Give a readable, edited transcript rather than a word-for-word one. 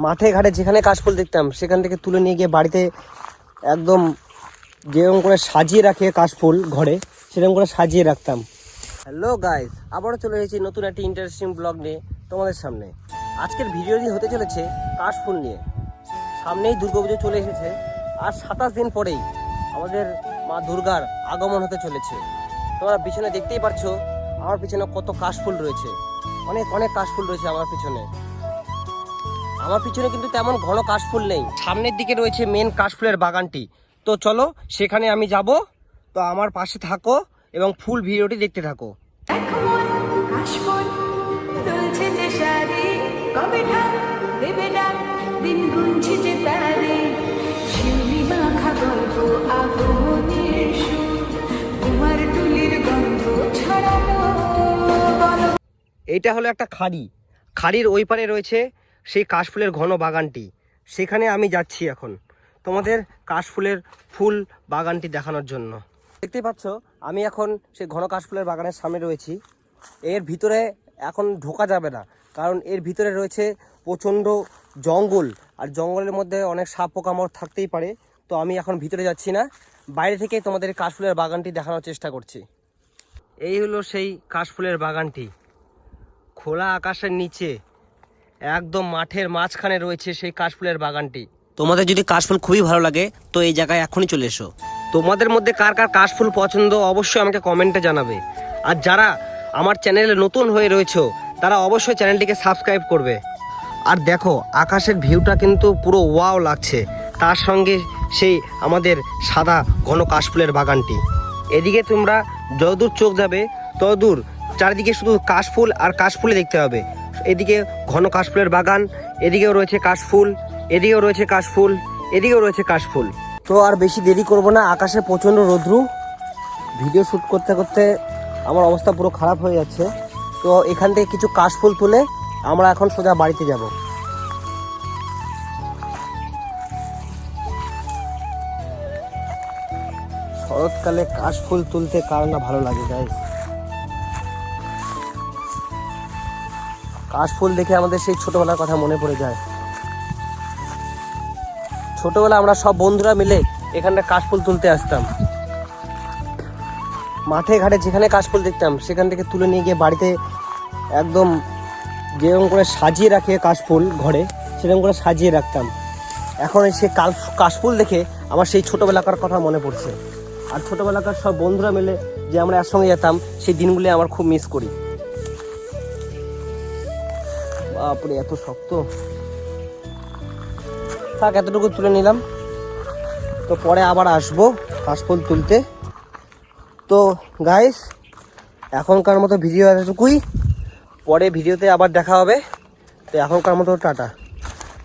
মাঠে ঘাটে যেখানে কাশফুল দেখতাম সেখান থেকে তুলে নিয়ে গিয়ে বাড়িতে একদম যেরকম করে সাজিয়ে রাখে কাশফুল ঘরে, সেরকম করে সাজিয়ে রাখতাম। হ্যালো গাইস, আবারও চলে এসেছি নতুন একটি ইন্টারেস্টিং ব্লগ নিয়ে তোমাদের সামনে। আজকের ভিডিওটি হতে চলেছে কাশফুল নিয়ে। সামনেই দুর্গাপুজো চলে এসেছে, আর 27 দিন পরেই আমাদের মা দুর্গার আগমন হতে চলেছে। তোমরা পিছনে দেখতেই পারছো আমার পিছনে কত কাশফুল রয়েছে, অনেক অনেক কাশফুল রয়েছে আমার পিছনে। আমার পিছনে কিন্তু তেমন ঘন কাশফুল নেই, সামনের দিকে রয়েছে মেন কাশফুলের বাগানটি। তো চলো সেখানে আমি যাব, তো আমার পাশে থাকো এবং ফুল ভিডিওটি দেখতে থাকো। এইটা হলো একটা খাড়ি, খাড়ির ওই পারে রয়েছে সেই কাশফুলের ঘন বাগানটি। সেখানে আমি যাচ্ছি এখন তোমাদের কাশফুলের ফুল বাগানটি দেখানোর জন্য। দেখতেই পাচ্ছ আমি এখন সেই ঘন কাশফুলের বাগানের সামনে রয়েছি। এর ভিতরে এখন ঢোকা যাবে না, কারণ এর ভিতরে রয়েছে প্রচণ্ড জঙ্গল, আর জঙ্গলের মধ্যে অনেক সাপ পোকামাকড় থাকতেই পারে। তো আমি এখন ভিতরে যাচ্ছি না, বাইরে থেকে তোমাদের কাশফুলের বাগানটি দেখানোর চেষ্টা করছি। এই হলো সেই কাশফুলের বাগানটি, খোলা আকাশের নিচে একদম মাঠের মাঝখানে রয়েছে সেই কাশফুলের বাগানটি। তোমাদের যদি কাশফুল খুবই ভালো লাগে তো এই জায়গায় এখনই চলে এসো। তোমাদের মধ্যে কার কার কাশফুল পছন্দ অবশ্যই আমাকে কমেন্টে জানাবে। আর যারা আমার চ্যানেলে নতুন হয়ে রয়েছে তারা অবশ্যই চ্যানেলটিকে সাবস্ক্রাইব করবে। আর দেখো আকাশের ভিউটা কিন্তু পুরো ওয়াও লাগছে, তার সঙ্গে সেই আমাদের সাদা ঘন কাশফুলের বাগানটি। এদিকে তোমরা যতদূর চোখ যাবে ততদূর চারিদিকে শুধু কাশফুল আর কাশফুলই দেখতে হবে। এদিকে ঘন কাশফুলের বাগান, এদিকেও রয়েছে কাশফুল, এদিকেও রয়েছে কাশফুল, এদিকেও রয়েছে কাশফুল। তো আর বেশি দেরি করব না, আকাশে প্রচণ্ড রৌদ্রু, ভিডিও শ্যুট করতে করতে আমার অবস্থা পুরো খারাপ হয়ে যাচ্ছে। তো এখান থেকে কিছু কাশফুল তুলে আমরা এখন সোজা বাড়িতে যাব। শরৎকালে কাশফুল তুলতে কার না ভালো লাগে গাইস। কাশফুল দেখে আমাদের সেই ছোটবেলার কথা মনে পড়ে যায়। ছোটবেলা আমরা সব বন্ধুরা মিলে এখানটা কাশফুল তুলতে আসতাম। মাঠে ঘাটে যেখানে কাশফুল দেখতাম সেখান থেকে তুলে নিয়ে গিয়ে বাড়িতে একদম যেরকম করে সাজিয়ে রাখে কাশফুল ঘরে, সেরকম করে সাজিয়ে রাখতাম। এখন সেই কাশফুল দেখে আমার সেই ছোটবেলাকার কথা মনে পড়ছে। আর ছোটবেলাকার সব বন্ধুরা মিলে যে আমরা একসঙ্গে যেতাম সেই দিনগুলি আমার খুব মিস করি। বাপরে এত শক্ত, থাক এতটুকু তুলে নিলাম, তো পরে আবার আসবো কাশফুল তুলতে। তো গাইস এখনকার মতো ভিডিও এতটুকুই, পরে ভিডিওতে আবার দেখা হবে। তো এখনকার মতো টাটা।